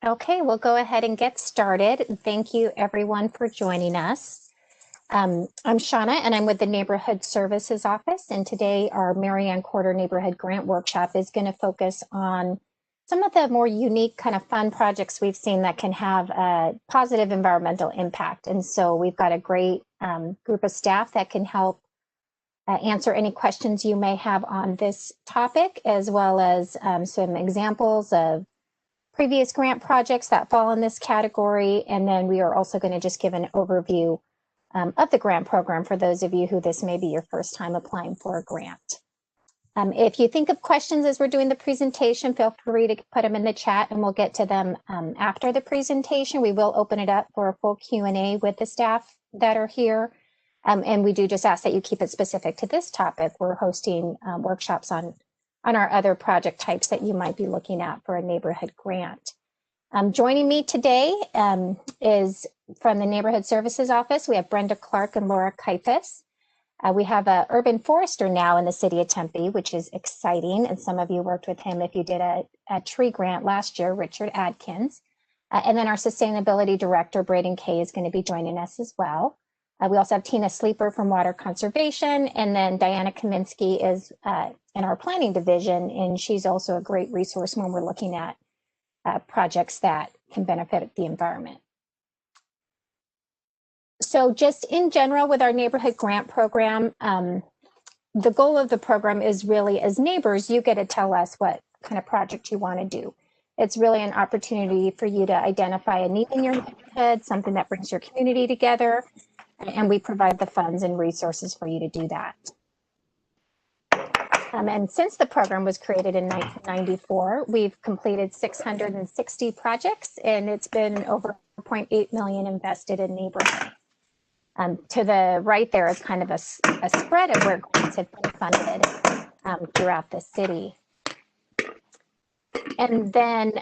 Okay, we'll go ahead and get started. Thank you everyone for joining us. I'm Shauna and I'm with the Neighborhood Services Office, and today our Maryanne Quarter Neighborhood Grant Workshop is going to focus on some of the more unique kind of fun projects we've seen that can have a positive environmental impact. And so we've got a great group of staff that can help answer any questions you may have on this topic, as well as some examples of previous grant projects that fall in this category. And then we are also going to just give an overview of the grant program for those of you who this may be your first time applying for a grant. If you think of questions as we're doing the presentation, feel free to put them in the chat and we'll get to them after the presentation. We will open it up for a full Q&A with the staff that are here. And we do just ask that you keep it specific to this topic. We're hosting workshops on our other project types that you might be looking at for a neighborhood grant. Joining me today is from the Neighborhood Services Office. We have Brenda Clark and Laura Kaifas. We have an urban forester now in the city of Tempe, which is exciting. And some of you worked with him if you did a tree grant last year, Richard Adkins. And then our sustainability director, Braden Kay, is going to be joining us as well. We also have Tina Sleeper from Water Conservation, and then Diana Kaminsky is in our planning division, and she's also a great resource when we're looking at projects that can benefit the environment. So just in general with our neighborhood grant program, the goal of the program is really, as neighbors, you get to tell us what kind of project you want to do. It's really an opportunity for you to identify a need in your neighborhood, something that brings your community together, and we provide the funds and resources for you to do that. And since the program was created in 1994, we've completed 660 projects, and it's been over 0.8 million invested in neighborhoods. To the right there is kind of a spread of where grants have been funded throughout the city. And then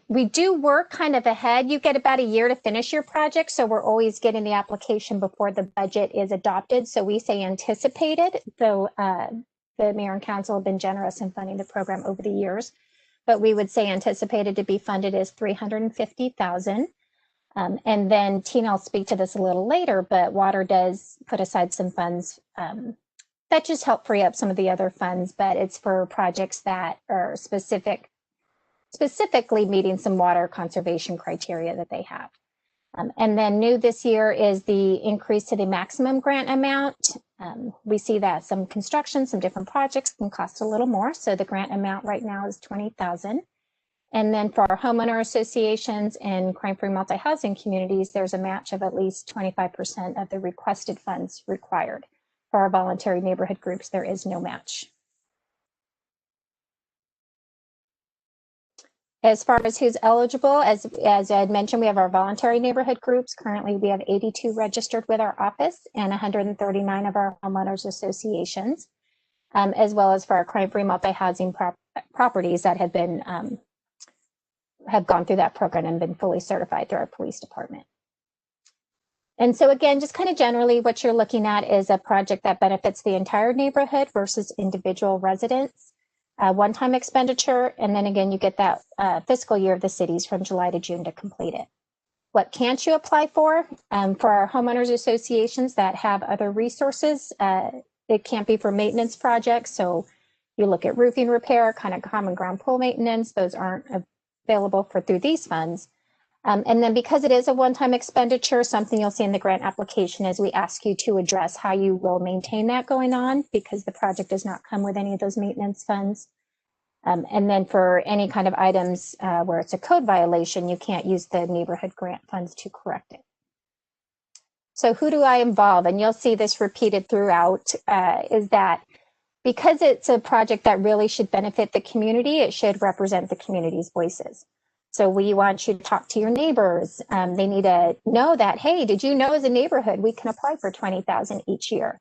we do work kind of ahead. You get about a year to finish your project, so we're always getting the application before the budget is adopted. So we say anticipated, though the mayor and council have been generous in funding the program over the years, but we would say anticipated to be funded is $350,000. And then Tina will speak to this a little later, but water does put aside some funds that just help free up some of the other funds, but it's for projects that are specifically meeting some water conservation criteria that they have. And then new this year is the increase to the maximum grant amount. We see that some construction, some different projects can cost a little more. So the grant amount right now is $20,000. And then for our homeowner associations and crime-free multi-housing communities, there's a match of at least 25% of the requested funds required. For our voluntary neighborhood groups, there is no match. As far as who's eligible, as I had mentioned, we have our voluntary neighborhood groups. Currently, we have 82 registered with our office and 139 of our homeowners associations, as well as for our crime-free multi-housing properties that have been have gone through that program and been fully certified through our police department. And so again, just kind of generally what you're looking at is a project that benefits the entire neighborhood versus individual residents. One-time expenditure, and then again, you get that fiscal year of the cities from July to June to complete it. What can't you apply for? For our homeowners associations that have other resources, it can't be for maintenance projects. So you look at roofing repair, kind of common ground pool maintenance, those aren't available through these funds. And then because it is a one-time expenditure, something you'll see in the grant application is we ask you to address how you will maintain that going on, because the project does not come with any of those maintenance funds. And then for any kind of items where it's a code violation, you can't use the neighborhood grant funds to correct it. So who do I involve? And you'll see this repeated throughout, is that because it's a project that really should benefit the community, it should represent the community's voices. So we want you to talk to your neighbors. They need to know that, hey, did you know as a neighborhood, we can apply for $20,000 each year.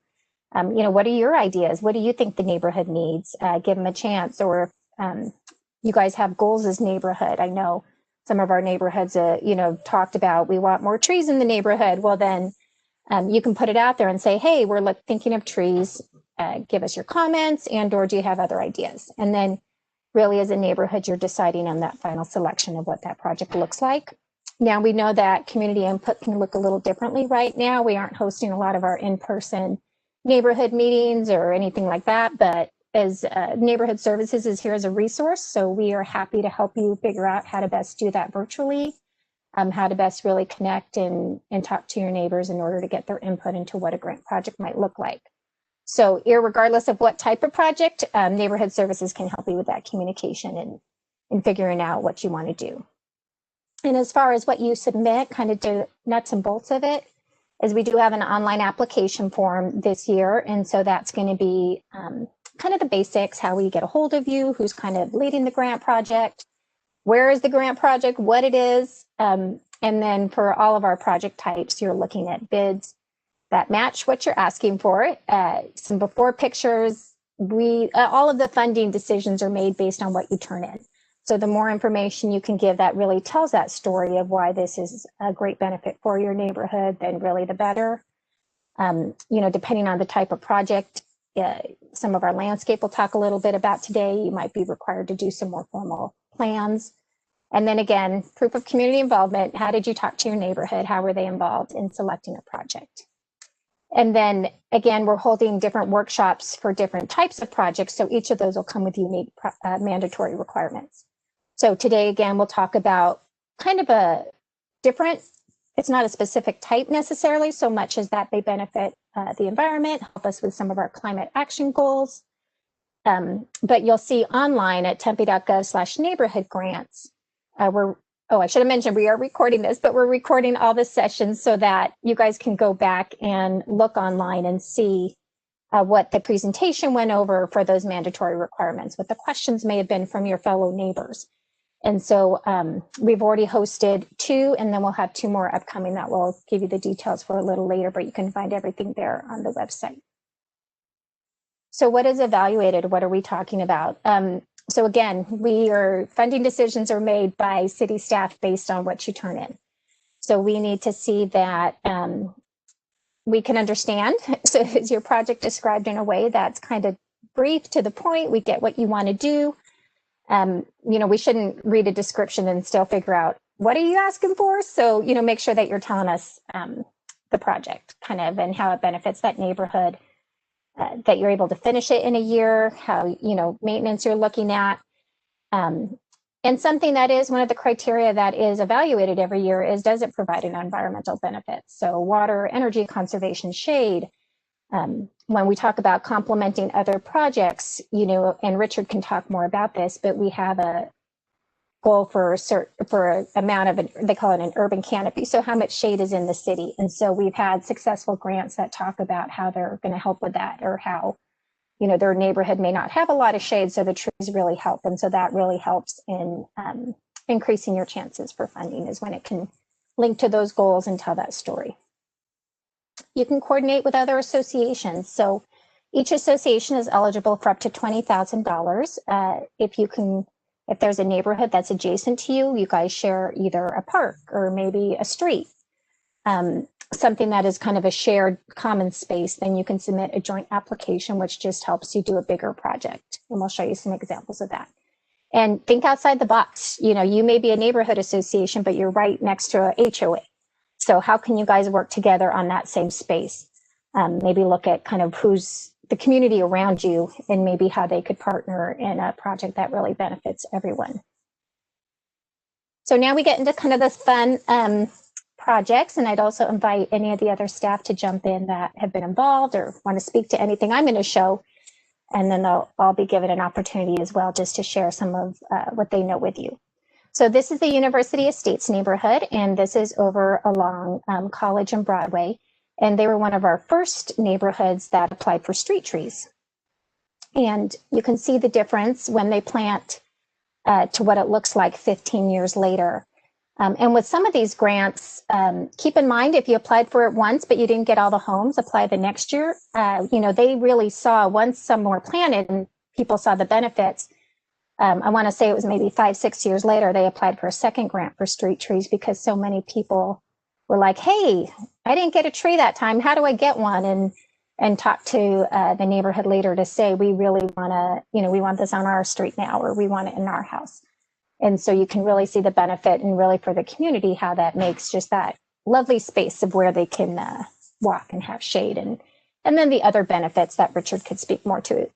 You know, what are your ideas? What do you think the neighborhood needs? Give them a chance. Or you guys have goals as neighborhood. I know some of our neighborhoods, you know, talked about, we want more trees in the neighborhood. Well, then you can put it out there and say, hey, we're thinking of trees. Give us your comments, and or do you have other ideas? And then really as a neighborhood, you're deciding on that final selection of what that project looks like. Now we know that community input can look a little differently right now. We aren't hosting a lot of our in-person neighborhood meetings or anything like that, but as Neighborhood Services is here as a resource, so we are happy to help you figure out how to best do that virtually, how to best really connect and talk to your neighbors in order to get their input into what a grant project might look like. So irregardless of what type of project, Neighborhood Services can help you with that communication and figuring out what you want to do. And as far as what you submit, kind of the nuts and bolts of it, is we do have an online application form this year. And so that's going to be kind of the basics, how we get a hold of you, who's kind of leading the grant project, where is the grant project, what it is. And then for all of our project types, you're looking at bids that match what you're asking for. Some before pictures, all of the funding decisions are made based on what you turn in. So the more information you can give that really tells that story of why this is a great benefit for your neighborhood, then really the better. Depending on the type of project, some of our landscape we'll talk a little bit about today, you might be required to do some more formal plans. And then again, proof of community involvement. How did you talk to your neighborhood? How were they involved in selecting a project? And then again, we're holding different workshops for different types of projects. So each of those will come with unique mandatory requirements. So today, again, we'll talk about kind of a different, it's not a specific type necessarily so much as that they benefit the environment, help us with some of our climate action goals. But you'll see online at tempe.gov/neighborhood grants, I should have mentioned we are recording this, but we're recording all the sessions so that you guys can go back and look online and see what the presentation went over for those mandatory requirements, what the questions may have been from your fellow neighbors. And so we've already hosted 2, and then we'll have 2 more upcoming that we'll give you the details for a little later, but you can find everything there on the website. So what is evaluated? What are we talking about? So again, funding decisions are made by city staff based on what you turn in. So we need to see that we can understand. So is your project described in a way that's kind of brief, to the point? We get what you want to do. We shouldn't read a description and still figure out what are you asking for. So, make sure that you're telling us the project kind of and how it benefits that neighborhood, that you're able to finish it in a year, how, maintenance you're looking at. And something that is one of the criteria that is evaluated every year is, does it provide an environmental benefit? So water, energy conservation, shade. When we talk about complementing other projects, and Richard can talk more about this, but we have a goal for an amount of, they call it an urban canopy. So how much shade is in the city? And so we've had successful grants that talk about how they're going to help with that, or how, their neighborhood may not have a lot of shade, so the trees really help. And so that really helps in increasing your chances for funding, is when it can link to those goals and tell that story. You can coordinate with other associations. So each association is eligible for up to $20,000. If there's a neighborhood that's adjacent to you, you guys share either a park or maybe a street, something that is kind of a shared common space, then you can submit a joint application, which just helps you do a bigger project. And we'll show you some examples of that. And think outside the box. You may be a neighborhood association, but you're right next to a HOA. So how can you guys work together on that same space? Maybe look at kind of who's the community around you and maybe how they could partner in a project that really benefits everyone. So now we get into kind of the fun projects, and I'd also invite any of the other staff to jump in that have been involved or want to speak to anything I'm going to show, and then they'll all be given an opportunity as well just to share some of what they know with you. So this is the University Estates neighborhood, and this is over along College and Broadway. And they were one of our first neighborhoods that applied for street trees. And you can see the difference when they plant to what it looks like 15 years later. And with some of these grants, keep in mind, if you applied for it once, but you didn't get all the homes, apply the next year. They really saw, once some were planted and people saw the benefits, I want to say it was maybe 5-6 years later, they applied for a second grant for street trees, because so many people were like, hey, I didn't get a tree that time. How do I get one? And and talk to the neighborhood leader to say, we really want to, we want this on our street now, or we want it in our house. And so you can really see the benefit, and really for the community, how that makes just that lovely space of where they can walk and have shade. And then the other benefits that Richard could speak more to.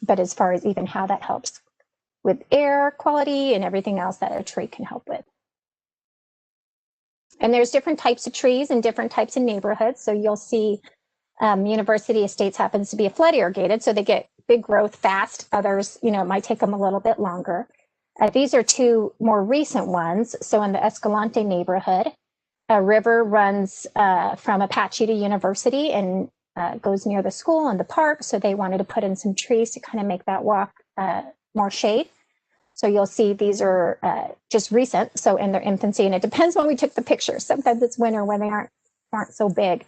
But as far as even how that helps with air quality and everything else that a tree can help with. And there's different types of trees in different types of neighborhoods. So you'll see University Estates happens to be a flood irrigated, so they get big growth fast. Others, it might take them a little bit longer. These are two more recent ones. So in the Escalante neighborhood, a river runs from Apache to University and goes near the school and the park. So they wanted to put in some trees to kind of make that walk more shade. So you'll see these are just recent, so in their infancy, and it depends when we took the pictures. Sometimes it's winter when they aren't so big.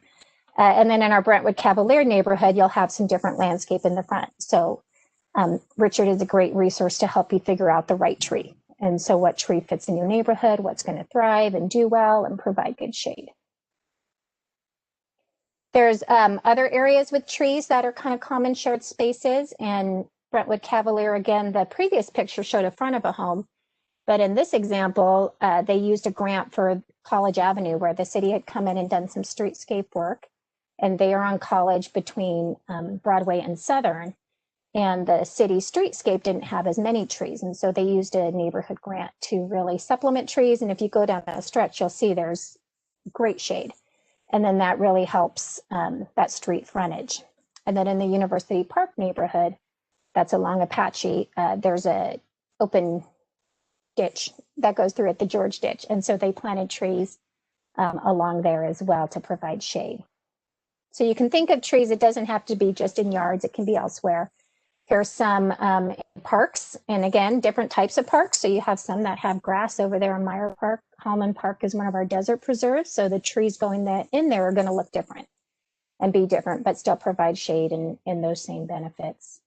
And then in our Brentwood Cavalier neighborhood, you'll have some different landscape in the front. So Richard is a great resource to help you figure out the right tree. And so what tree fits in your neighborhood, what's going to thrive and do well and provide good shade. There's other areas with trees that are kind of common shared spaces, and Brentwood Cavalier, again, the previous picture showed a front of a home, but in this example, they used a grant for College Avenue, where the city had come in and done some streetscape work, and they are on College between Broadway and Southern, and the city streetscape didn't have as many trees, and so they used a neighborhood grant to really supplement trees, and if you go down that stretch, you'll see there's great shade, and then that really helps that street frontage. And then in the University Park neighborhood, that's along Apache, there's a open ditch that goes through it, the George Ditch. And so they planted trees along there as well to provide shade. So you can think of trees, it doesn't have to be just in yards, it can be elsewhere. Here's some parks, and again, different types of parks. So you have some that have grass over there in Meyer Park. Hallman Park is one of our desert preserves. So the trees going in there are gonna look different and be different, but still provide shade and those same benefits.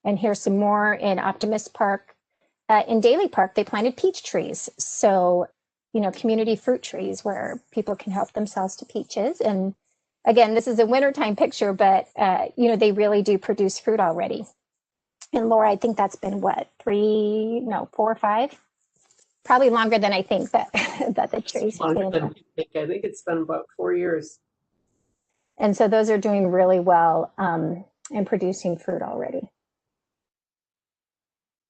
And here's some more in Optimist Park. In Daly Park, they planted peach trees. So, community fruit trees where people can help themselves to peaches. And again, this is a wintertime picture, but, they really do produce fruit already. And Laura, I think that's been what, 4 or 5? Probably longer than I think that, that the trees have been. I think it's been about 4 years. And so those are doing really well and producing fruit already.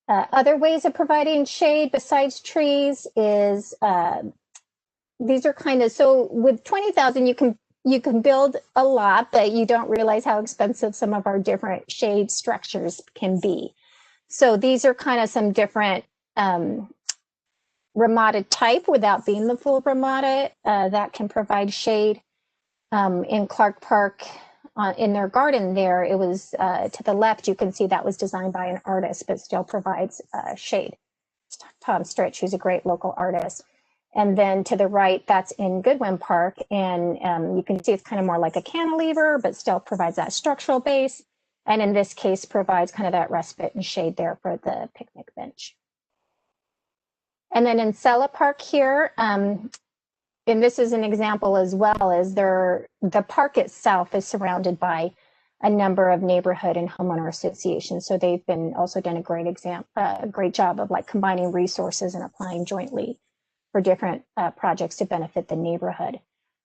Other ways of providing shade besides trees is these are kind of, so with 20,000 you can build a lot, but you don't realize how expensive some of our different shade structures can be. So these are kind of some different ramada type without being the full ramada that can provide shade. In Clark Park, in their garden there, it was to the left, you can see that was designed by an artist, but still provides shade. It's Tom Stritch, who's a great local artist. And then to the right, that's in Goodwin Park, and you can see it's kind of more like a cantilever, but still provides that structural base. And in this case, provides kind of that respite and shade there for the picnic bench. And then in Sella Park here, and this is an example as well, as the park itself is surrounded by a number of neighborhood and homeowner associations. So they've been also done a great job of like combining resources and applying jointly for different projects to benefit the neighborhood.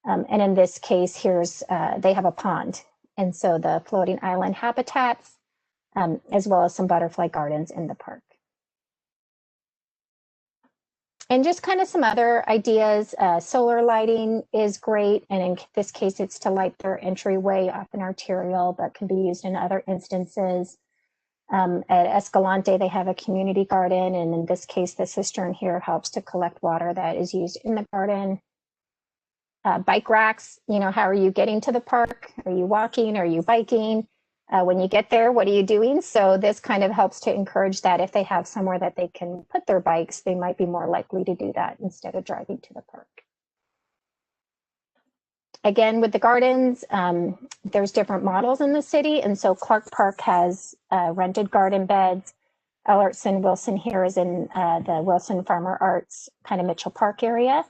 And in this case, they have a pond. And so the floating island habitats, as well as some butterfly gardens in the park. And just kind of some other ideas. Solar lighting is great. And in this case, it's to light their entryway off an arterial, but can be used in other instances. At Escalante, they have a community garden. And in this case, the cistern here helps to collect water that is used in the garden. Bike racks, how are you getting to the park? Are you walking? Are you biking? When you get there, what are you doing? So this kind of helps to encourage that if they have somewhere that they can put their bikes, they might be more likely to do that instead of driving to the park. Again, with the gardens, there's different models in the city. And so Clark Park has rented garden beds. Ellertson Wilson here is in the Wilson Farmer Arts kind of Mitchell Park area.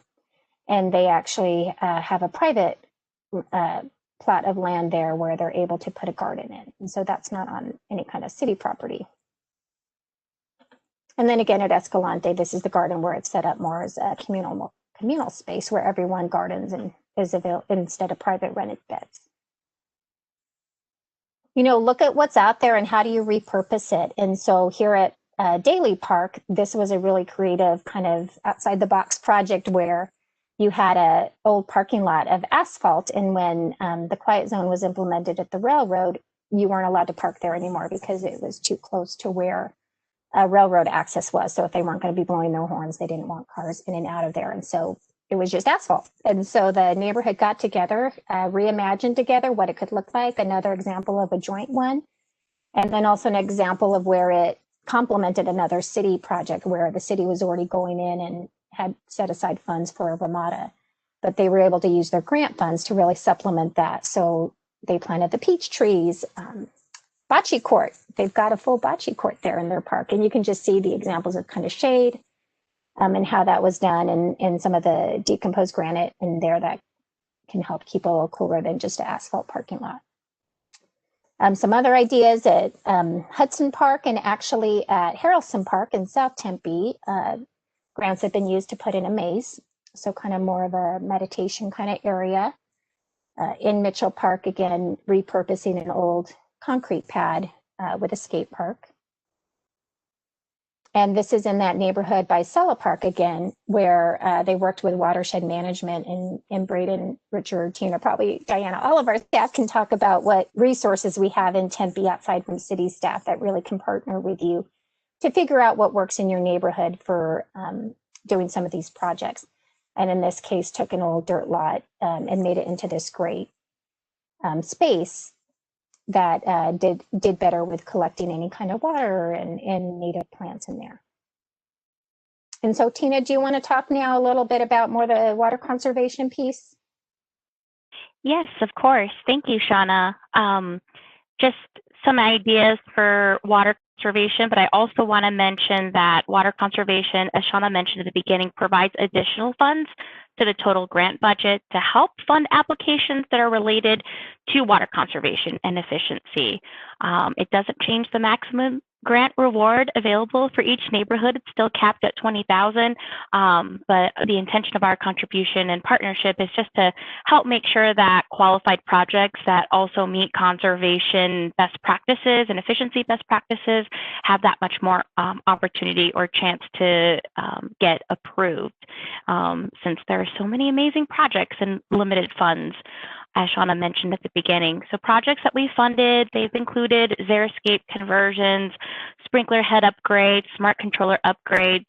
And they actually have a private plot of land there where they're able to put a garden in. And so that's not on any kind of city property. And then again at Escalante, this is the garden where it's set up more as a communal space where everyone gardens and is available instead of private rented beds. You know, look at what's out there and how do you repurpose it. And so here at Daly Park, this was a really creative kind of outside the box project where you had a old parking lot of asphalt. And when the quiet zone was implemented at the railroad, you weren't allowed to park there anymore because it was too close to where railroad access was. So if they weren't going to be blowing their horns, they didn't want cars in and out of there. And so it was just asphalt. And so the neighborhood got together, reimagined together what it could look like, another example of a joint one. And then also an example of where it complemented another city project where the city was already going in and had set aside funds for a Ramada. But they were able to use their grant funds to really supplement that. So they planted the peach trees, bocce court. They've got a full bocce court there in their park. And you can just see the examples of kind of shade and how that was done and some of the decomposed granite in there that can help keep a little cooler than just an asphalt parking lot. Some other ideas at Hudson Park and actually at Harrelson Park in South Tempe, grants have been used to put in a maze. So kind of more of a meditation kind of area. In Mitchell Park, again, repurposing an old concrete pad with a skate park. And this is in that neighborhood by Sella Park again, where they worked with watershed management and Braden, Richard, Tina, probably Diana, all of our staff can talk about what resources we have in Tempe outside from city staff that really can partner with you to figure out what works in your neighborhood for doing some of these projects. And in this case, took an old dirt lot and made it into this great space that did better with collecting any kind of water and native plants in there. And so, Tina, do you want to talk now a little bit about more the water conservation piece? Yes, of course. Thank you, Shauna. Just some ideas for water conservation, but I also want to mention that water conservation, as Shauna mentioned at the beginning, provides additional funds to the total grant budget to help fund applications that are related to water conservation and efficiency. It doesn't change the maximum grant reward available for each neighborhood. It's still capped at $20,000, but the intention of our contribution and partnership is just to help make sure that qualified projects that also meet conservation best practices and efficiency best practices have that much more opportunity or chance to get approved, since there are so many amazing projects and limited funds, as Shauna mentioned at the beginning. So projects that we funded, they've included xeriscape conversions, sprinkler head upgrades, smart controller upgrades.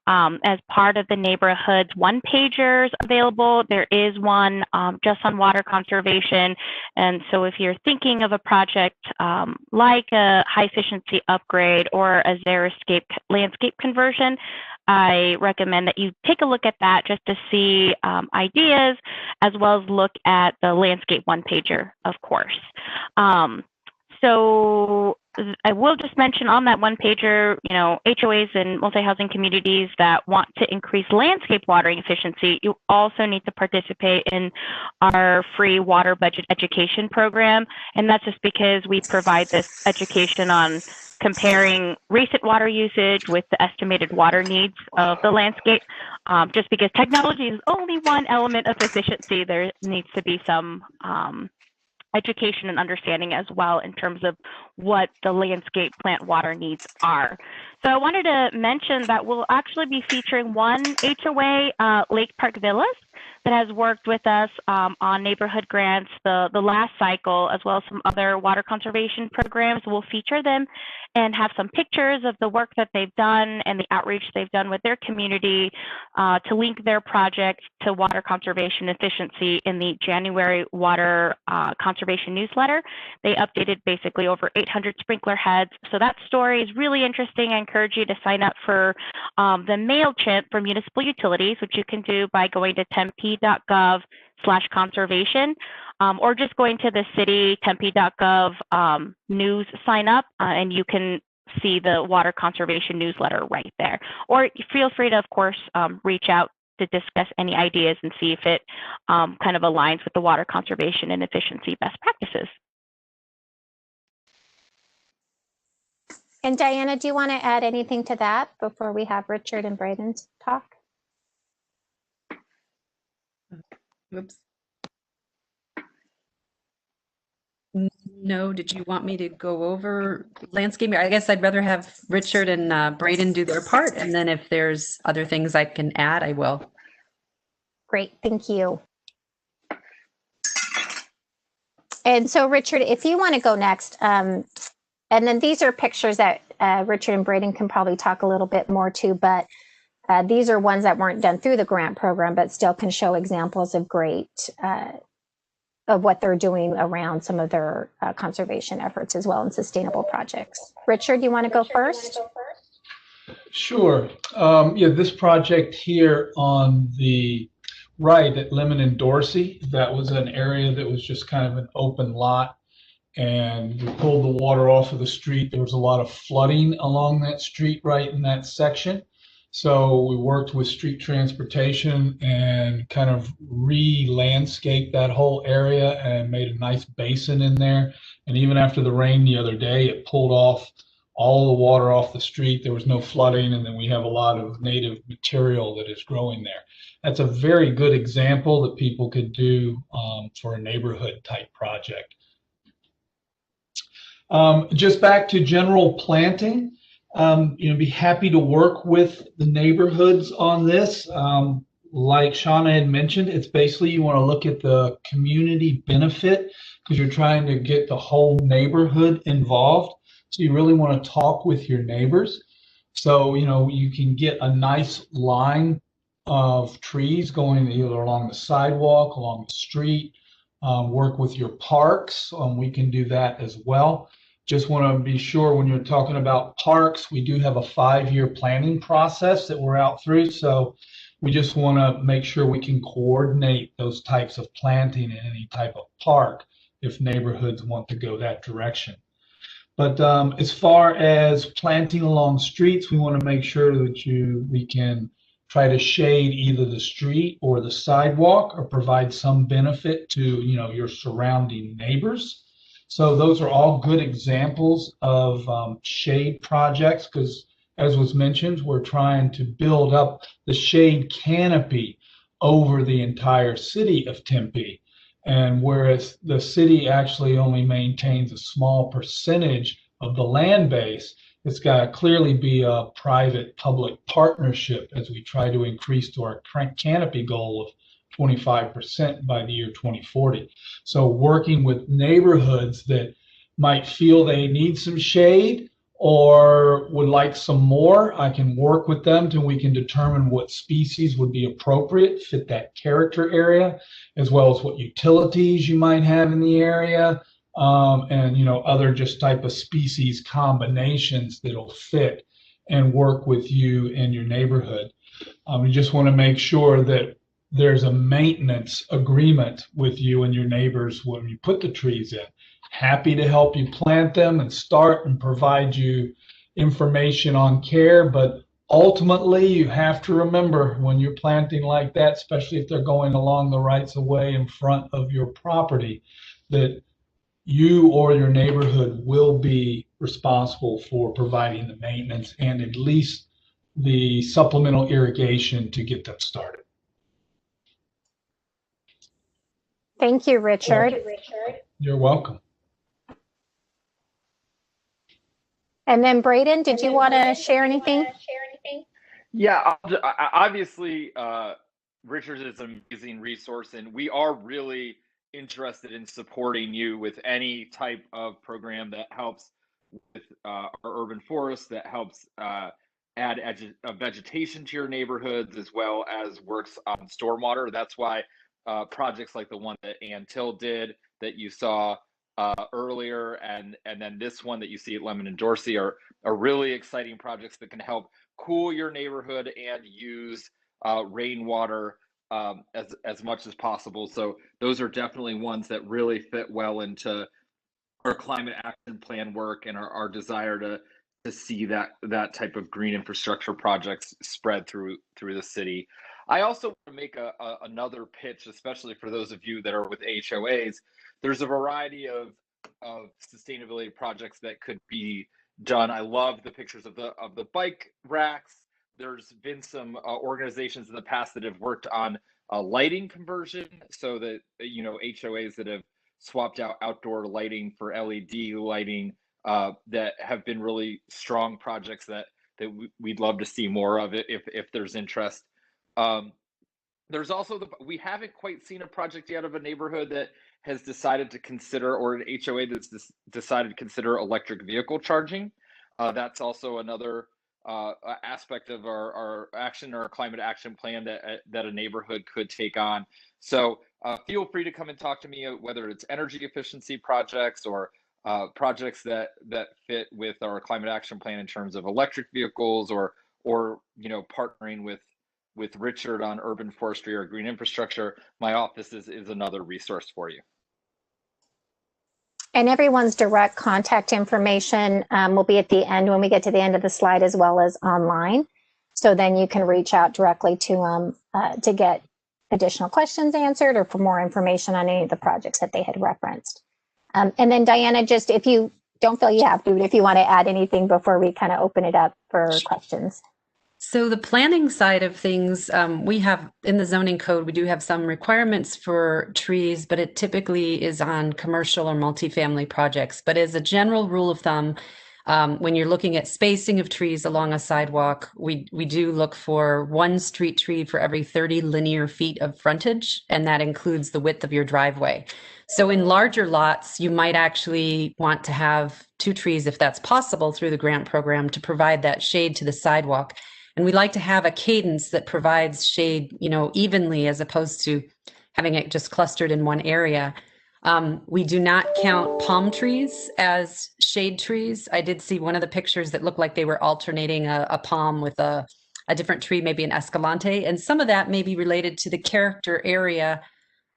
As part of the neighborhood's one-pagers available, there is one just on water conservation. And so if you're thinking of a project like a high-efficiency upgrade or a xeriscape landscape conversion, I recommend that you take a look at that just to see ideas, as well as look at the landscape one-pager, of course. So I will just mention on that one-pager, you know, HOAs and multi-housing communities that want to increase landscape watering efficiency, you also need to participate in our free water budget education program. And that's just because we provide this education on comparing recent water usage with the estimated water needs of the landscape. Just because technology is only one element of efficiency, there needs to be some education and understanding as well in terms of what the landscape plant water needs are. So I wanted to mention that we'll actually be featuring one HOA, Lake Park Villas, that has worked with us on neighborhood grants the last cycle, as well as some other water conservation programs. We'll feature them and have some pictures of the work that they've done and the outreach they've done with their community to link their project to water conservation efficiency in the January water conservation newsletter. They updated basically over 800 sprinkler heads. So that story is really interesting. I encourage you to sign up for the MailChimp for municipal utilities, which you can do by going to tempe.gov/conservation, or just going to the city tempe.gov news sign up, and you can see the water conservation newsletter right there. Or feel free to, of course, reach out to discuss any ideas and see if it kind of aligns with the water conservation and efficiency best practices. And Diana, do you want to add anything to that before we have Richard and Braden talk? Oops. No, did you want me to go over landscaping? I guess I'd rather have Richard and Braden do their part, and then if there's other things I can add, I will. Great, thank you. And so Richard, if you want to go next, and then these are pictures that Richard and Braden can probably talk a little bit more to, but these are ones that weren't done through the grant program, but still can show examples of great, of what they're doing around some of their conservation efforts as well and sustainable projects. Richard, you want to go first? Sure. Yeah, this project here on the right at Lemon and Dorsey, that was an area that was just kind of an open lot, and we pulled the water off of the street. There was a lot of flooding along that street right in that section. So we worked with street transportation and kind of re-landscaped that whole area and made a nice basin in there. And even after the rain the other day, it pulled off all the water off the street. There was no flooding, and then we have a lot of native material that is growing there. That's a very good example that people could do for a neighborhood type project. Just back to general planting. Be happy to work with the neighborhoods on this. Like Shauna had mentioned, it's basically you want to look at the community benefit because you're trying to get the whole neighborhood involved. So you really want to talk with your neighbors. So, you can get a nice line of trees going either along the sidewalk, along the street, work with your parks. We can do that as well. Just want to be sure when you're talking about parks, we do have a 5-year planning process that we're out through. So we just want to make sure we can coordinate those types of planting in any type of park if neighborhoods want to go that direction. But as far as planting along streets, we want to make sure that we can try to shade either the street or the sidewalk or provide some benefit to your surrounding neighbors. So those are all good examples of shade projects because, as was mentioned, we're trying to build up the shade canopy over the entire city of Tempe. And whereas the city actually only maintains a small percentage of the land base, it's got to clearly be a private-public partnership as we try to increase to our canopy goal of 25% by the year 2040. So working with neighborhoods that might feel they need some shade or would like some more, I can work with them till we can determine what species would be appropriate, fit that character area, as well as what utilities you might have in the area, and other just type of species combinations that'll fit and work with you and your neighborhood. We just want to make sure that there's a maintenance agreement with you and your neighbors when you put the trees in. Happy to help you plant them and start and provide you information on care, but ultimately you have to remember when you're planting like that, especially if they're going along the rights of way in front of your property, that you or your neighborhood will be responsible for providing the maintenance and at least the supplemental irrigation to get them started. Thank you, Richard. You're welcome. And then Braden, did you want to share anything? Yeah, obviously, Richard is an amazing resource, and we are really interested in supporting you with any type of program that helps with our urban forests, that helps add vegetation to your neighborhoods, as well as works on stormwater. That's why projects like the one that Ann Till did that you saw earlier, and then this one that you see at Lemon and Dorsey are really exciting projects that can help cool your neighborhood and use rainwater as much as possible. So those are definitely ones that really fit well into our climate action plan work and our desire to see that type of green infrastructure projects spread through the city. I also want to make another pitch, especially for those of you that are with HOAs. There's a variety of sustainability projects that could be done. I love the pictures of the bike racks. There's been some organizations in the past that have worked on lighting conversion, so that HOAs that have swapped out outdoor lighting for LED lighting, that have been really strong projects that we'd love to see more of it if there's interest. There's also we haven't quite seen a project yet of a neighborhood that has decided to consider, or an HOA that's decided to consider electric vehicle charging. That's also another aspect of our action, or our climate action plan that a neighborhood could take on. So feel free to come and talk to me, whether it's energy efficiency projects or projects that fit with our climate action plan in terms of electric vehicles, or partnering with Richard on urban forestry or green infrastructure. My office is another resource for you. And everyone's direct contact information will be at the end when we get to the end of the slide, as well as online. So then you can reach out directly to them to get additional questions answered, or for more information on any of the projects that they had referenced. And then Diana, just if you don't feel you have to, but if you want to add anything before we kind of open it up for questions. So the planning side of things, we have in the zoning code, we do have some requirements for trees, but it typically is on commercial or multifamily projects. But as a general rule of thumb, when you're looking at spacing of trees along a sidewalk, we do look for 1 street tree for every 30 linear feet of frontage, and that includes the width of your driveway. So in larger lots, you might actually want to have 2 trees, if that's possible, through the grant program to provide that shade to the sidewalk. And we like to have a cadence that provides shade, evenly, as opposed to having it just clustered in one area. We do not count palm trees as shade trees. I did see one of the pictures that looked like they were alternating a palm with a different tree, maybe an escalante. And some of that may be related to the character area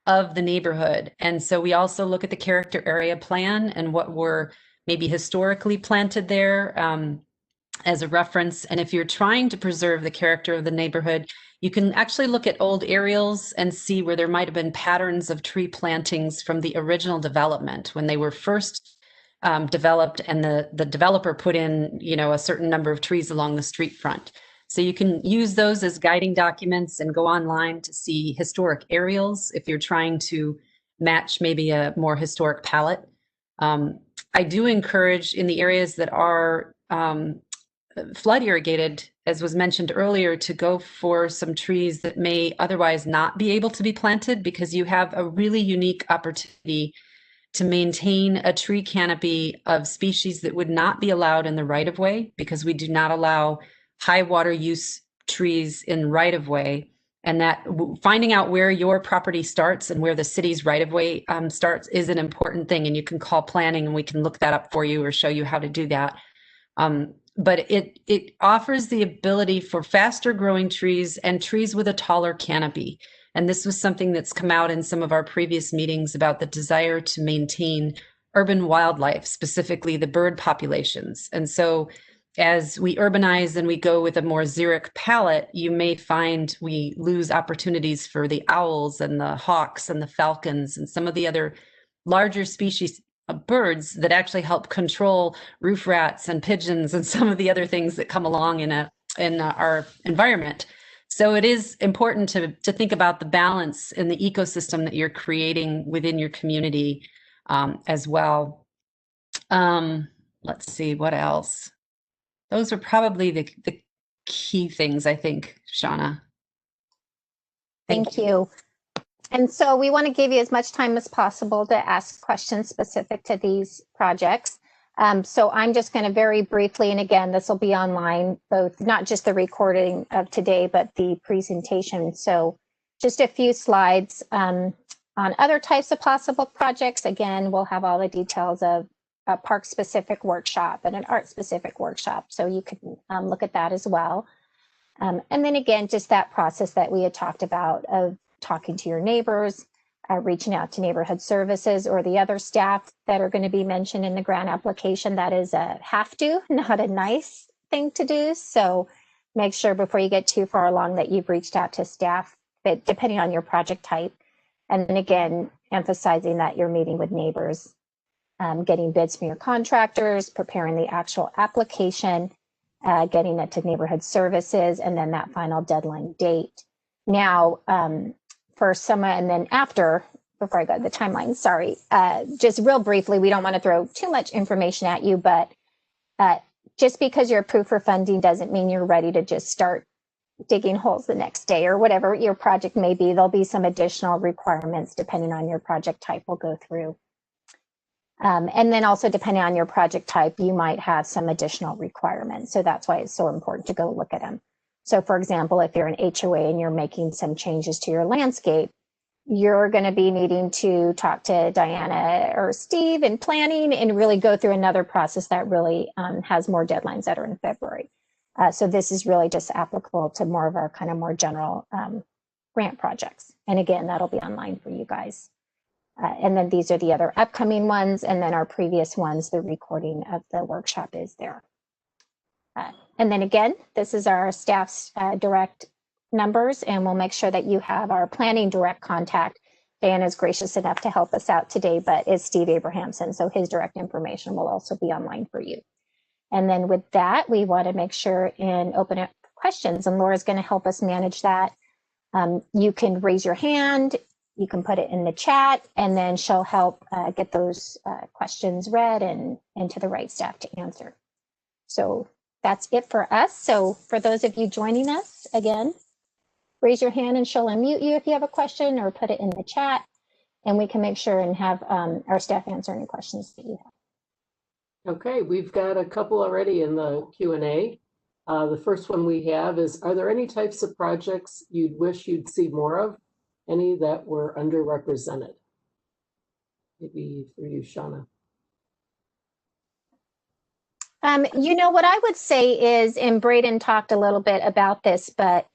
of the neighborhood. And so we also look at the character area plan and what were maybe historically planted there as a reference. And if you're trying to preserve the character of the neighborhood, you can actually look at old aerials and see where there might have been patterns of tree plantings from the original development when they were first developed, and the developer put in, a certain number of trees along the street front. So you can use those as guiding documents and go online to see historic aerials if you're trying to match maybe a more historic palette. I do encourage, in the areas that are flood irrigated, as was mentioned earlier, to go for some trees that may otherwise not be able to be planted, because you have a really unique opportunity to maintain a tree canopy of species that would not be allowed in the right of way, because we do not allow high water use trees in right of way. And that finding out where your property starts and where the city's right of way starts is an important thing. And you can call planning and we can look that up for you or show you how to do that. But it offers the ability for faster growing trees and trees with a taller canopy. And this was something that's come out in some of our previous meetings about the desire to maintain urban wildlife, specifically the bird populations. And so as we urbanize and we go with a more xeric palette, you may find we lose opportunities for the owls and the hawks and the falcons and some of the other larger species of birds that actually help control roof rats and pigeons and some of the other things that come along in our environment. So it is important to think about the balance in the ecosystem that you're creating within your community as well. Let's see, what else? Those are probably the key things, I think, Shauna. Thank you. And so we want to give you as much time as possible to ask questions specific to these projects. So I'm just going to very briefly, and again, this will be online, both not just the recording of today, but the presentation. So just a few slides on other types of possible projects. Again, we'll have all the details of a park-specific workshop and an art-specific workshop. So you can look at that as well. And then again, just that process that we had talked about of talking to your neighbors, reaching out to neighborhood services or the other staff that are going to be mentioned in the grant application. That is a have to, not a nice thing to do. So make sure before you get too far along that you've reached out to staff, but depending on your project type. And then again, emphasizing that you're meeting with neighbors, getting bids from your contractors, preparing the actual application, getting it to neighborhood services, and then that final deadline date. Now, for some, and then after, before I go to the timeline, sorry, just real briefly, we don't want to throw too much information at you, but just because you're approved for funding doesn't mean you're ready to just start digging holes the next day or whatever your project may be. There'll be some additional requirements depending on your project type we'll go through. And then also depending on your project type, you might have some additional requirements. So that's why it's so important to go look at them. So for example, if you're an HOA and you're making some changes to your landscape, you're going to be needing to talk to Diana or Steve in planning and really go through another process that really has more deadlines that are in February. So this is really just applicable to more of our kind of more general grant projects. And again, that'll be online for you guys. And then these are the other upcoming ones. And then our previous ones, the recording of the workshop is there. And then again, this is our staff's direct numbers, and we'll make sure that you have our planning direct contact. Diana is gracious enough to help us out today, but it's Steve Abrahamson. So his direct information will also be online for you. And then with that, we want to make sure and open up questions, and Laura's going to help us manage that. You can raise your hand, you can put it in the chat, and then she'll help get those questions read and to the right staff to answer. So that's it for us. So for those of you joining us, again, raise your hand and she'll unmute you if you have a question, or put it in the chat, and we can make sure and have our staff answer any questions that you have. Okay, we've got a couple already in the Q&A. The first one we have is, are there any types of projects you'd wish you'd see more of? Any that were underrepresented? Maybe for you, Shauna. You know, what I would say is, and Braden talked a little bit about this, but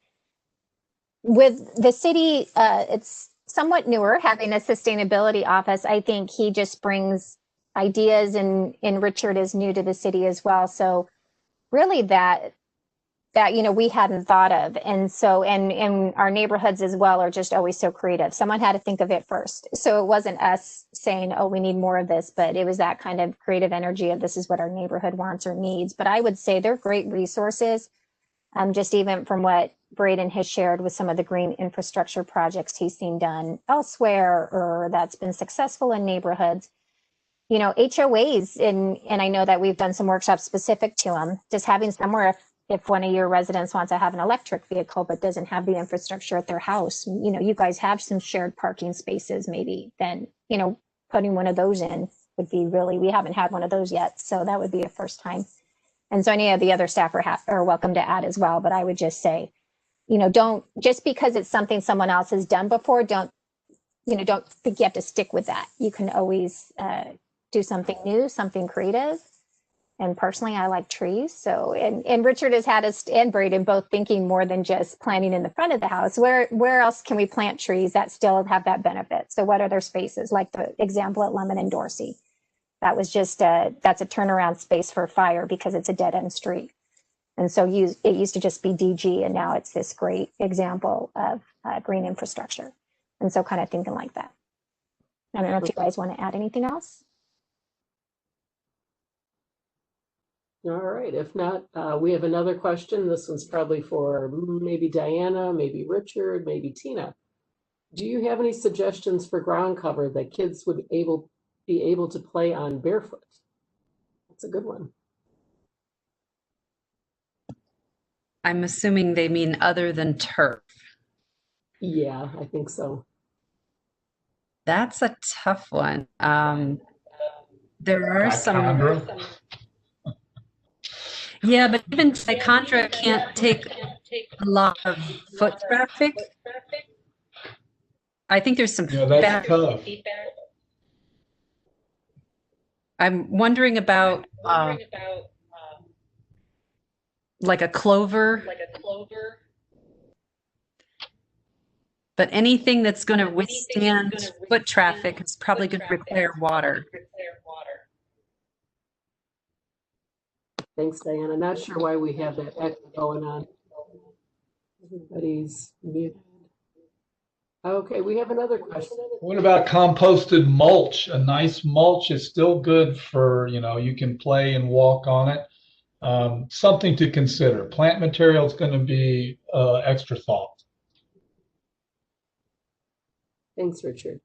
with the city, it's somewhat newer, having a sustainability office. I think he just brings ideas, and Richard is new to the city as well. So really that you know, we hadn't thought of. And so, and our neighborhoods as well are just always so creative. Someone had to think of it first. So it wasn't us saying, oh, we need more of this, but it was that kind of creative energy of this is what our neighborhood wants or needs. But I would say they're great resources. Just even from what Braden has shared with some of the green infrastructure projects he's seen done elsewhere, or that's been successful in neighborhoods. You know, HOAs, and I know that we've done some workshops specific to them, just having somewhere, if one of your residents wants to have an electric vehicle but doesn't have the infrastructure at their house, you know, you guys have some shared parking spaces maybe, then, you know, putting one of those in would be really, we haven't had one of those yet. So that would be a first time. And so any of the other staff are welcome to add as well. But I would just say, you know, don't, just because it's something someone else has done before, don't think you have to stick with that. You can always do something new, something creative. And personally, I like trees. So, and Richard has had us and Braden both thinking more than just planting in the front of the house. Where else can we plant trees that still have that benefit? So what are their spaces? Like the example at Lemon and Dorsey. That was just that's a turnaround space for fire because it's a dead end street. And so it used to just be DG, and now it's this great example of green infrastructure. And so kind of thinking like that. I don't know if you guys want to add anything else. All right, if not, we have another question. This one's probably for maybe Diana, maybe Richard, maybe Tina. Do you have any suggestions for ground cover that kids would be able to play on barefoot? That's a good one. I'm assuming they mean other than turf. Yeah, I think so. That's a tough one. There are some. Yeah, but even Contra can't take a lot of foot traffic. I think there's some that's tough. I'm wondering about like a clover. But anything that's going to withstand foot traffic is probably going to require water. Thanks, Diana. Not sure why we have that echo going on. Everybody's muted. Okay, we have another question. What about composted mulch? A nice mulch is still good for, you can play and walk on it. Something to consider. Plant material is going to be extra thought. Thanks, Richard.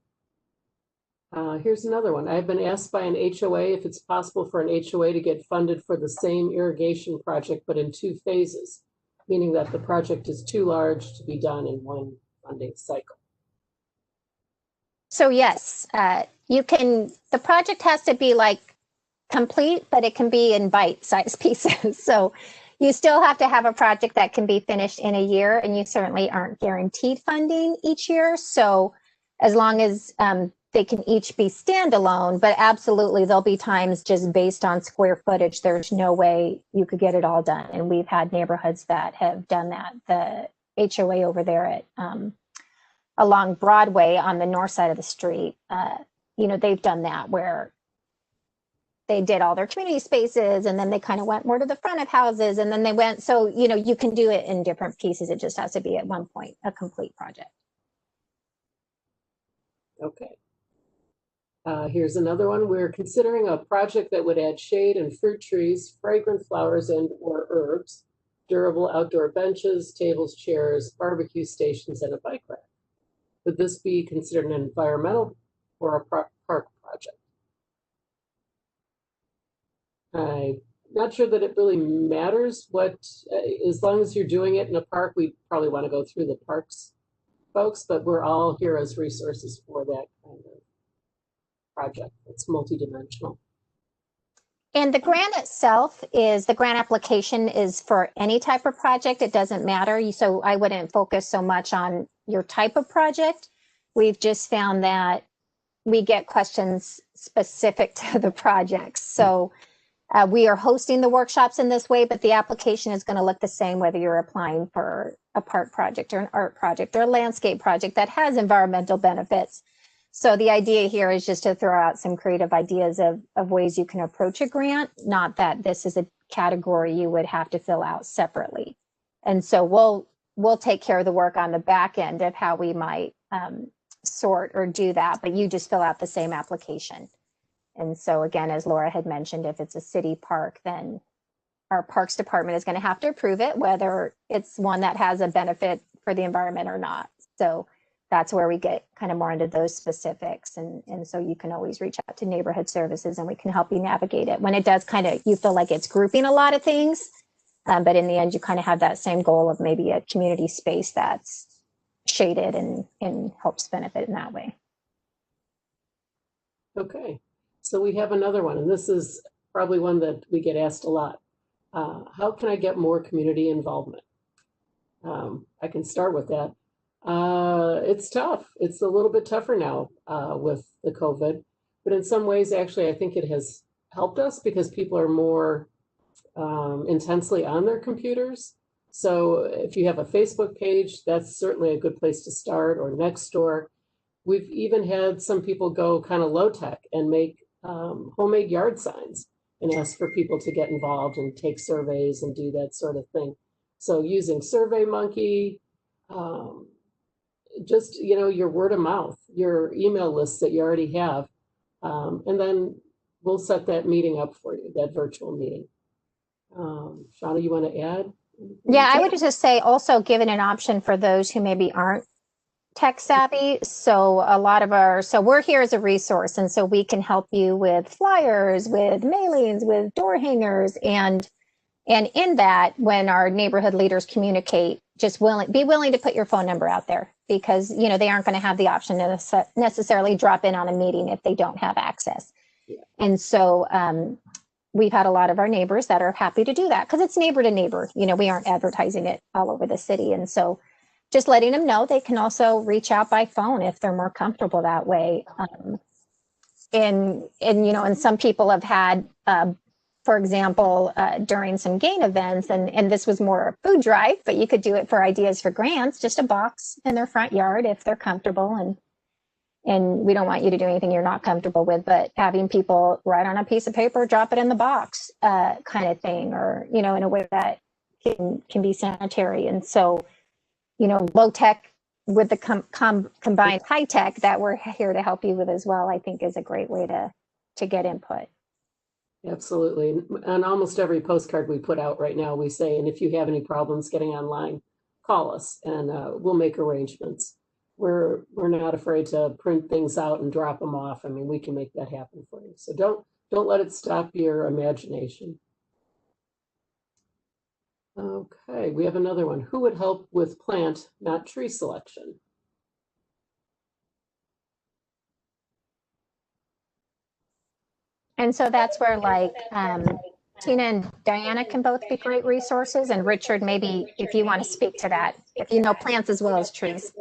Here's another one. I've been asked by an HOA if it's possible for an HOA to get funded for the same irrigation project, but in 2 phases, meaning that the project is too large to be done in one funding cycle. So yes, the project has to be like complete, but it can be in bite-sized pieces. So you still have to have a project that can be finished in a year, and you certainly aren't guaranteed funding each year. So as long as they can each be standalone, but absolutely there'll be times just based on square footage, there's no way you could get it all done. And we've had neighborhoods that have done that. The HOA over there at along Broadway on the north side of the street, they've done that where they did all their community spaces and then they kind of went more to the front of houses and then they went, so, you can do it in different pieces. It just has to be at one point a complete project. Okay. Here's another one. We're considering a project that would add shade and fruit trees, fragrant flowers and/or herbs, durable outdoor benches, tables, chairs, barbecue stations, and a bike rack. Would this be considered an environmental or a park project? I'm not sure that it really matters as long as you're doing it in a park, we probably want to go through the parks folks, but we're all here as resources for that kind of project. It's multidimensional. And the grant itself the grant application is for any type of project. It doesn't matter. So I wouldn't focus so much on your type of project. We've just found that we get questions specific to the projects. So we are hosting the workshops in this way, but the application is going to look the same whether you're applying for a park project or an art project or a landscape project that has environmental benefits. So the idea here is just to throw out some creative ideas of ways you can approach a grant, not that this is a category you would have to fill out separately. And so we'll take care of the work on the back end of how we might sort or do that, but you just fill out the same application. And so again, as Laura had mentioned, if it's a city park, then our parks department is going to have to approve it, whether it's one that has a benefit for the environment or not. So that's where we get kind of more into those specifics. And so you can always reach out to neighborhood services and we can help you navigate it. When it does you feel like it's grouping a lot of things, but in the end, you kind of have that same goal of maybe a community space that's shaded and helps benefit in that way. Okay, so we have another one, and this is probably one that we get asked a lot. How can I get more community involvement? I can start with that. It's tough. It's a little bit tougher now with the COVID, but in some ways, actually, I think it has helped us because people are more intensely on their computers. So if you have a Facebook page, that's certainly a good place to start, or Nextdoor. We've even had some people go kind of low tech and make homemade yard signs and ask for people to get involved and take surveys and do that sort of thing. So using SurveyMonkey, just, your word of mouth, your email lists that you already have. And then we'll set that meeting up for you, that virtual meeting. Shauna, you want to add? Yeah, I would just say also giving an option for those who maybe aren't tech savvy. So we're here as a resource. And so we can help you with flyers, with mailings, with door hangers. And in that, when our neighborhood leaders communicate, just be willing to put your phone number out there because, they aren't going to have the option to necessarily drop in on a meeting if they don't have access. Yeah. And so we've had a lot of our neighbors that are happy to do that because it's neighbor to neighbor. We aren't advertising it all over the city. And so just letting them know they can also reach out by phone if they're more comfortable that way. And some people have had, for example, during some GAIN events, and this was more a food drive, but you could do it for ideas for grants, just a box in their front yard if they're comfortable. And we don't want you to do anything you're not comfortable with, but having people write on a piece of paper, drop it in the box kind of thing, or, in a way that can be sanitary. And so low tech with the combined high tech that we're here to help you with as well, I think is a great way to get input. Absolutely. On almost every postcard we put out right now, we say, and if you have any problems getting online, call us and we'll make arrangements. We're not afraid to print things out and drop them off. I mean, we can make that happen for you. So don't let it stop your imagination. Okay, we have another one. Who would help with plant, not tree selection? And so that's where Tina and Diana can both be great resources. And Richard, maybe if you want to speak to that, if you know plants as well as trees.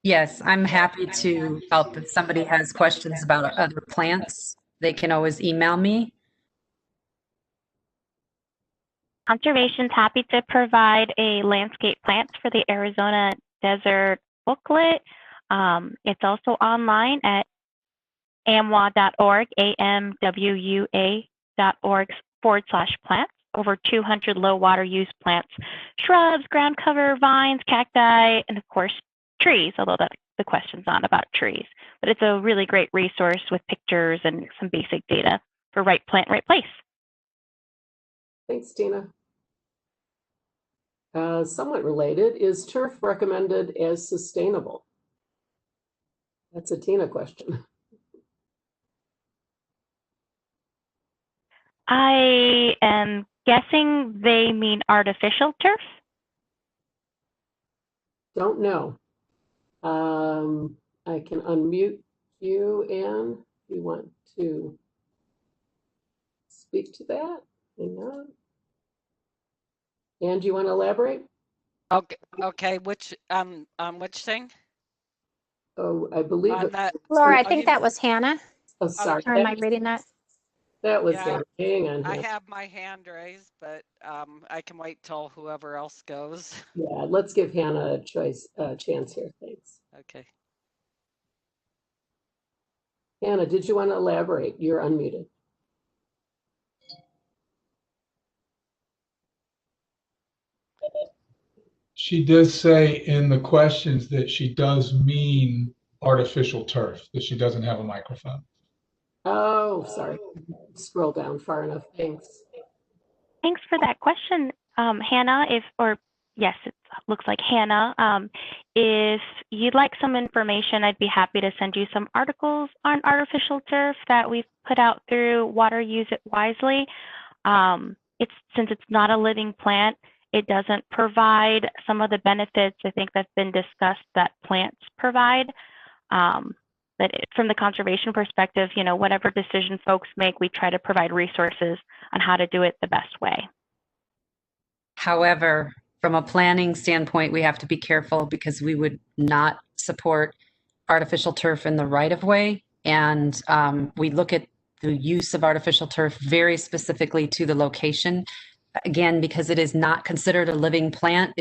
Yes, I'm happy to help. If somebody has questions about other plants, they can always email me. Conservation's happy to provide a landscape plants for the Arizona Desert booklet. It's also online at amwa.org, amwua.org/plants. Over 200 low water use plants, shrubs, ground cover, vines, cacti, and of course, trees, although the question's not about trees. But it's a really great resource with pictures and some basic data for right plant, right place. Thanks, Tina. Somewhat related, is turf recommended as sustainable? That's a Tina question. I am guessing they mean artificial turf. Don't know. I can unmute you, Anne, if you want to speak to that. Hang on. Anne, do you want to elaborate? Okay. Which thing? Oh, I believe On it. that. Laura, I think that was Hannah. Oh, sorry. Or am I reading that? That was Yeah, Hannah. Hang on. I Hannah. have my hand raised, but I can wait till whoever else goes. Yeah, let's give Hannah a chance here. Thanks. Okay. Hannah, did you want to elaborate? You're unmuted. She does say in the questions that she does mean artificial turf, that she doesn't have a microphone. Oh, sorry. Scroll down far enough. Thanks. Thanks for that question, Hannah. Yes, it looks like Hannah. If you'd like some information, I'd be happy to send you some articles on artificial turf that we've put out through Water Use It Wisely. Since it's not a living plant, it doesn't provide some of the benefits I think that's been discussed that plants provide. But from the conservation perspective, whatever decision folks make, we try to provide resources on how to do it the best way. However, from a planning standpoint, we have to be careful because we would not support artificial turf in the right of way. And we look at the use of artificial turf very specifically to the location. Again, because it is not considered a living plant,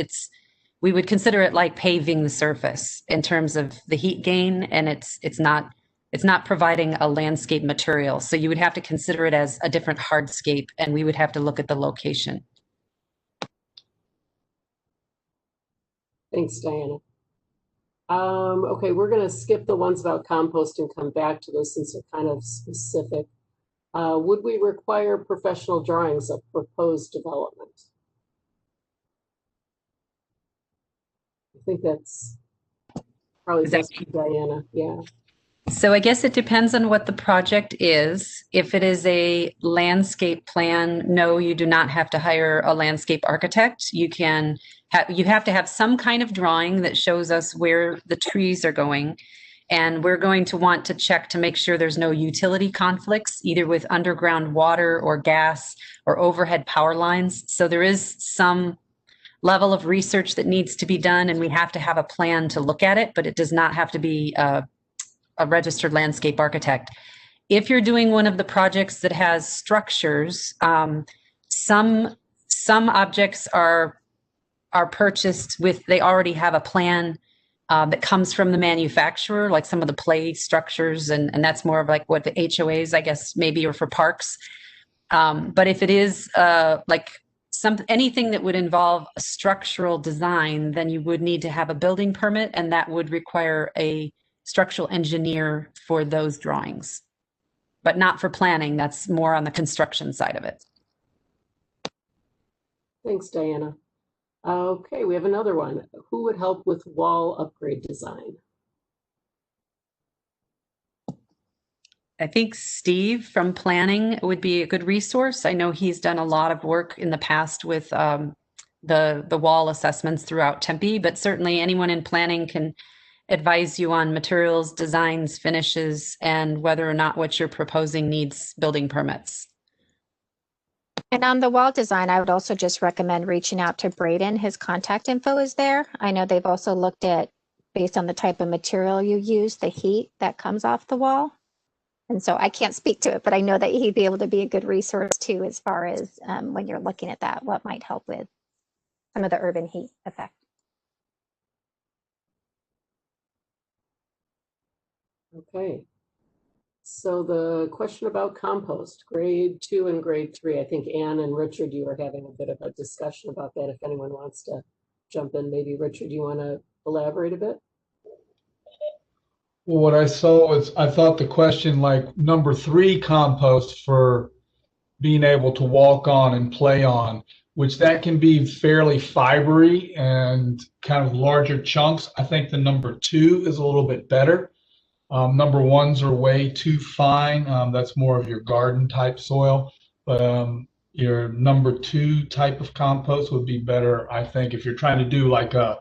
we would consider it like paving the surface in terms of the heat gain, and it's not providing a landscape material. So you would have to consider it as a different hardscape, and we would have to look at the location. Thanks, Diana. Okay, we're going to skip the ones about compost and come back to those since they're kind of specific. Would we require professional drawings of proposed development? I think that's probably best for Diana. Yeah. So I guess it depends on what the project is. If it is a landscape plan, no, you do not have to hire a landscape architect. You have to have some kind of drawing that shows us where the trees are going. And we're going to want to check to make sure there's no utility conflicts, either with underground water or gas or overhead power lines. So there is some level of research that needs to be done, and we have to have a plan to look at it, but it does not have to be a registered landscape architect. If you're doing one of the projects that has structures, some objects are purchased with, they already have a plan that comes from the manufacturer, like some of the play structures, and that's more of like what the HOAs, I guess, maybe, or for parks. But if it is like anything that would involve a structural design, then you would need to have a building permit, and that would require a structural engineer for those drawings. But not for planning, that's more on the construction side of it. Thanks, Diana. Okay, we have another one. Who would help with wall upgrade design? I think Steve from planning would be a good resource. I know he's done a lot of work in the past with the wall assessments throughout Tempe, but certainly anyone in planning can advise you on materials, designs, finishes, and whether or not what you're proposing needs building permits. And on the wall design, I would also just recommend reaching out to Braden. His contact info is there. I know they've also looked at, based on the type of material you use, the heat that comes off the wall. And so I can't speak to it, but I know that he'd be able to be a good resource too, as far as when you're looking at that, what might help with some of the urban heat effect. Okay. So the question about compost, grade 2 and grade 3, I think Anne and Richard, you were having a bit of a discussion about that. If anyone wants to jump in, maybe Richard, you want to elaborate a bit? Well, what I saw was, I thought the question like number 3 compost for being able to walk on and play on, which that can be fairly fibery and kind of larger chunks. I think the number 2 is a little bit better. Number 1s are way too fine. That's more of your garden type soil. But your number 2 type of compost would be better, I think, if you're trying to do like a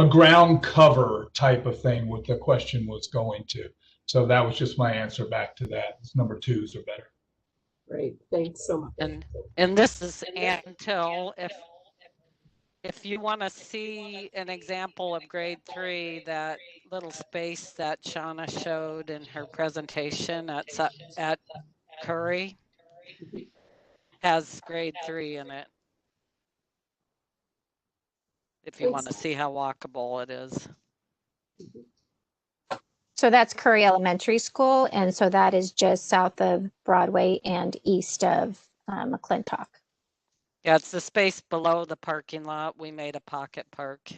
ground cover type of thing, what the question was going to. So that was just my answer back to that. Number 2s are better. Great, thanks so much. And this is until if you want to see an example of grade 3, that little space that Shauna showed in her presentation at Curry has grade 3 in it. If you want to see how walkable it is. So that's Curry Elementary School, and so that is just south of Broadway and east of McClintock. Yeah, it's the space below the parking lot. We made a pocket park.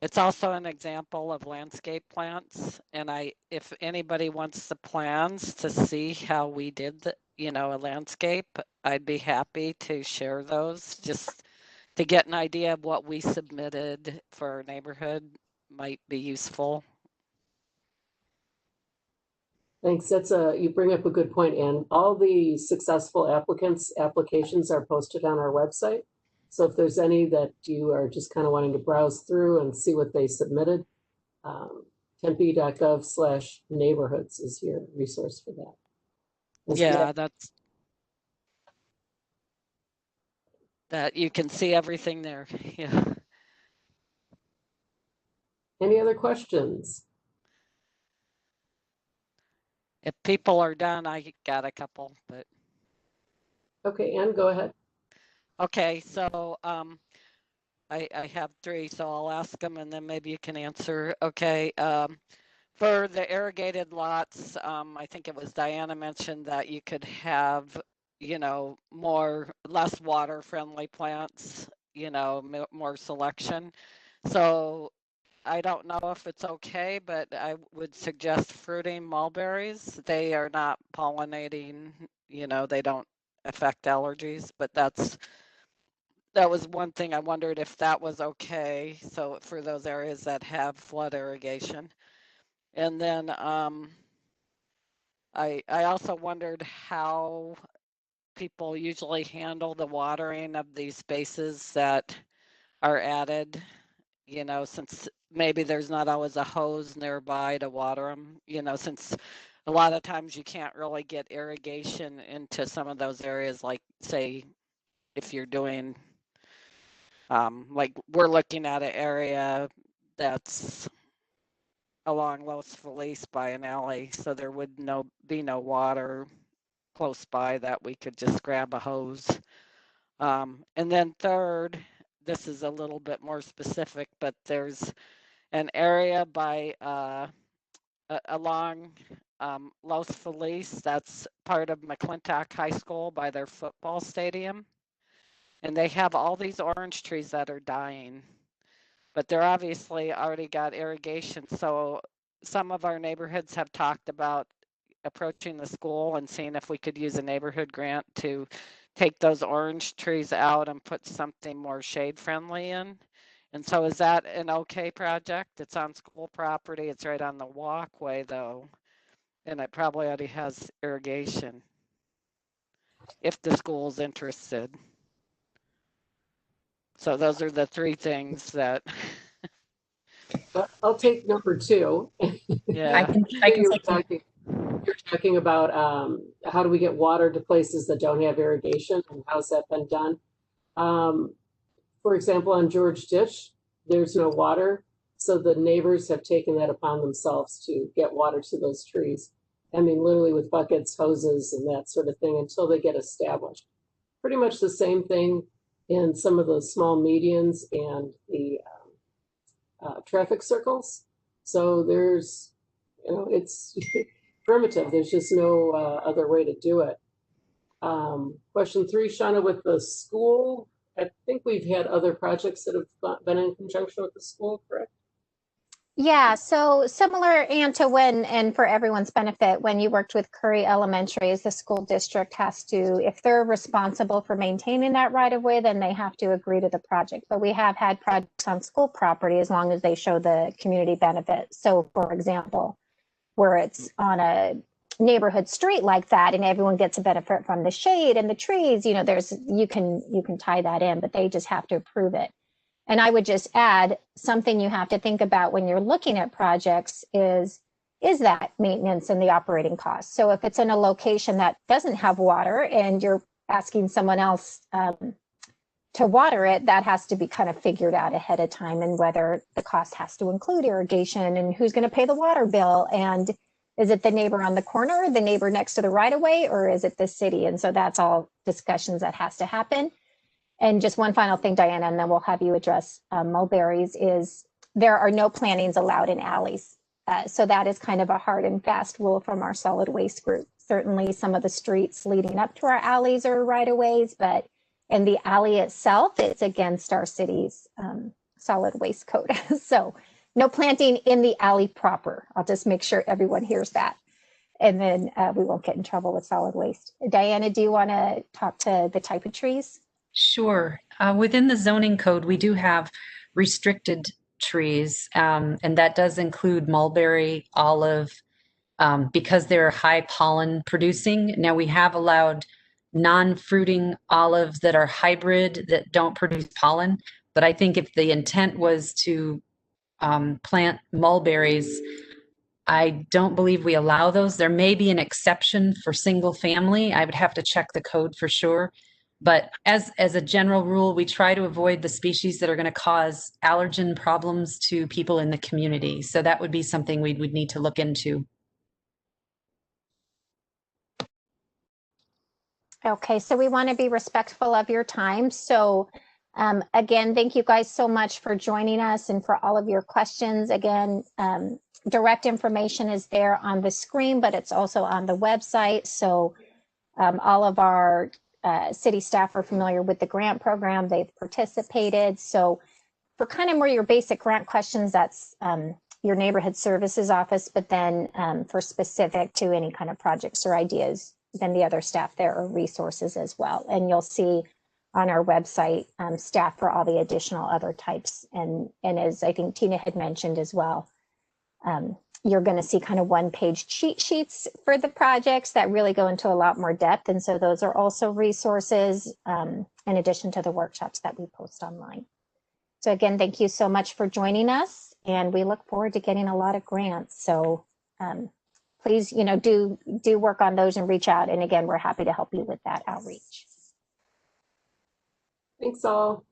It's also an example of landscape plants, and if anybody wants the plans to see how we did a landscape, I'd be happy to share those, just to get an idea of what we submitted for our neighborhood might be useful. Thanks. You bring up a good point, Anne. All the successful applications are posted on our website. So if there's any that you are just kind of wanting to browse through and see what they submitted, tempe.gov/neighborhoods is your resource for that. Yeah, that you can see everything there. Yeah. Any other questions? If people are done, I got a couple, but. Okay, Anne, go ahead. Okay, so I have 3, so I'll ask them and then maybe you can answer. Okay, for the irrigated lots, I think it was Diana mentioned that you could have, less water friendly plants, more selection. So I don't know if it's okay, but I would suggest fruiting mulberries. They are not pollinating, they don't affect allergies, but that was one thing I wondered if that was okay. So for those areas that have flood irrigation. And then I also wondered how people usually handle the watering of these spaces that are added, since maybe there's not always a hose nearby to water them, since a lot of times you can't really get irrigation into some of those areas, like say if you're doing like we're looking at an area that's along Los Feliz by an alley, so there would be no water close by that we could just grab a hose. And then third, this is a little bit more specific, but there's an area by along Los Feliz that's part of McClintock High School by their football stadium. and they have all these orange trees that are dying, but they're obviously already got irrigation. So some of our neighborhoods have talked about approaching the school and seeing if we could use a neighborhood grant to take those orange trees out and put something more shade friendly in. And so is that an okay project? It's on school property. It's right on the walkway though. And it probably already has irrigation if the school's interested. So those are the three things that, But I'll take number two. yeah. I can You're talking about how do we get water to places that don't have irrigation, and how's that been done? For example, on George Ditch, there's no water, so the neighbors have taken that upon themselves to get water to those trees. I mean, literally with buckets, hoses, and that sort of thing until they get established. Pretty much the same thing in some of the small medians and the traffic circles. So there's, it's primitive. There's just no other way to do it. Question 3, Shauna, with the school, I think we've had other projects that have been in conjunction with the school, correct? Yeah, so similar, and to when, and for everyone's benefit, when you worked with Curry Elementary, as the school district has to, if they're responsible for maintaining that right of way, then they have to agree to the project. But we have had projects on school property as long as they show the community benefit. So for example, where it's on a neighborhood street like that and everyone gets a benefit from the shade and the trees, there's, you can tie that in, but they just have to approve it. And I would just add, something you have to think about when you're looking at projects is that maintenance and the operating costs. So if it's in a location that doesn't have water and you're asking someone else to water it, that has to be kind of figured out ahead of time, and whether the cost has to include irrigation and who's going to pay the water bill. And is it the neighbor on the corner, the neighbor next to the right of way, or is it the city? And so that's all discussions that has to happen. And just one final thing, Diana, and then we'll have you address mulberries, is there are no plantings allowed in alleys. So that is kind of a hard and fast rule from our solid waste group. Certainly some of the streets leading up to our alleys are right of ways, but in the alley itself, it's against our city's solid waste code. So no planting in the alley proper. I'll just make sure everyone hears that. And then we won't get in trouble with solid waste. Diana, do you want to talk to the type of trees? Sure. Within the zoning code, we do have restricted trees, and that does include mulberry, olive, because they're high pollen producing. Now we have allowed non-fruiting olives that are hybrid that don't produce pollen, but I think if the intent was to plant mulberries, I don't believe we allow those. There may be an exception for single family. I would have to check the code for sure. But as a general rule, we try to avoid the species that are going to cause allergen problems to people in the community. So that would be something we would need to look into. Okay, so we want to be respectful of your time. So again, thank you guys so much for joining us and for all of your questions. Again, direct information is there on the screen, but it's also on the website. So all of our city staff are familiar with the grant program. They've participated. So for kind of more your basic grant questions, that's your neighborhood services office, but then for specific to any kind of projects or ideas, then the other staff there are resources as well. And you'll see on our website staff for all the additional other types. And as I think Tina had mentioned as well, you're going to see kind of one-page cheat sheets for the projects that really go into a lot more depth. And so those are also resources in addition to the workshops that we post online. So again, thank you so much for joining us, and we look forward to getting a lot of grants. So please, do work on those and reach out. And again, we're happy to help you with that outreach. Thanks all.